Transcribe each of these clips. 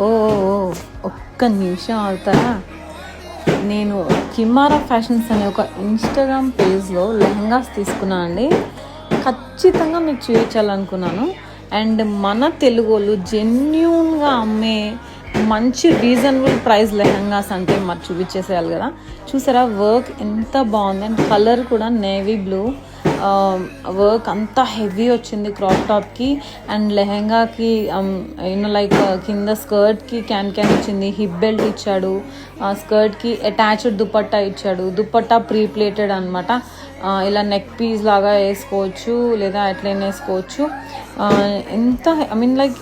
ఓ ఒక్క నిమిషం అవుతారా. నేను కిమారా ఫ్యాషన్స్ అనే ఒక ఇన్స్టాగ్రామ్ పేజ్లో లెహంగాస్ తీసుకున్నాను అండి. ఖచ్చితంగా మీకు చూపించాలనుకున్నాను. అండ్ మన తెలుగు వాళ్ళు జెన్యూన్గా అమ్మే మంచి రీజనబుల్ ప్రైస్ లెహంగాస్ అంటే మరి చూపించేసేయాలి కదా. చూసారా వర్క్ ఎంత బాగుంది. అండ్ కలర్ కూడా నేవీ బ్లూ. వర్క్ అంతా హెవీ వచ్చింది క్రాప్ టాప్కి అండ్ లెహెంగాకి. లైక్ కింద స్కర్ట్కి క్యాన్ ఇచ్చింది, హిప్ బెల్ట్ ఇచ్చాడు, స్కర్ట్కి అటాచ్డ్ దుపట్టా ఇచ్చాడు. దుపట్టా ప్రీ ప్లేటెడ్ అనమాట. ఇలా నెక్ పీస్ లాగా వేసుకోవచ్చు లేదా ఎట్లయినా వేసుకోవచ్చు. ఎంత లైక్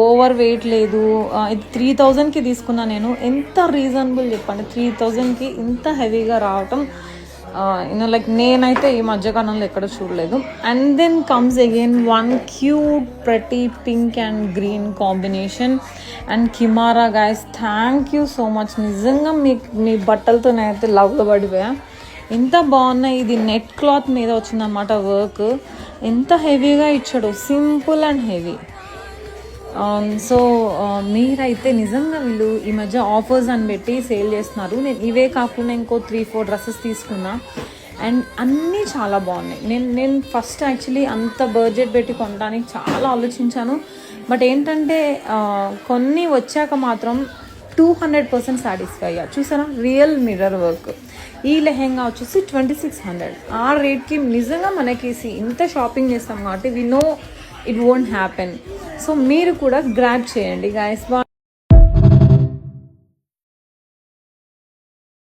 ఓవర్ వెయిట్ లేదు. ఇది 3000కి తీసుకున్నా నేను. ఎంత రీజనబుల్ చెప్పండి, 3000కి ఇంత హెవీగా రావటం లైక్ నేనైతే ఈ మధ్యకాలంలో ఎక్కడ చూడలేదు. And then comes again one cute pretty pink and green combination and కిమారా guys, thank you so much. నిజంగా మీ బట్టలతో నేనైతే లవ్లో పడిపోయా. ఎంత బాగున్నాయి. ఇది నెట్ క్లాత్ మీద వచ్చిందన్నమాట వర్క్. ఎంత హెవీగా ఇచ్చాడు, సింపుల్ అండ్ హెవీ. సో మీరైతే నిజంగా వీళ్ళు ఈ మధ్య ఆఫర్స్ అని పెట్టి సేల్ చేస్తున్నారు. నేను ఇవే కాకుండా ఇంకో 3-4 డ్రెస్సెస్ తీసుకున్నా అండ్ అన్నీ చాలా బాగున్నాయి. నేను ఫస్ట్ యాక్చువల్లీ అంత బడ్జెట్ పెట్టి కొనడానికి చాలా ఆలోచించాను. బట్ ఏంటంటే కొన్ని వచ్చాక మాత్రం 200% సాటిస్ఫై అయ్యా. చూసారా రియల్ మిర్రర్ వర్క్. ఈ లెహెంగా వచ్చేసి 2600. ఆ రేట్కి నిజంగా మనకి ఇంత షాపింగ్ చేస్తాం కాబట్టి we know it won't happen. So మీరు కూడా గ్రాబ్ చేయండి గైస్.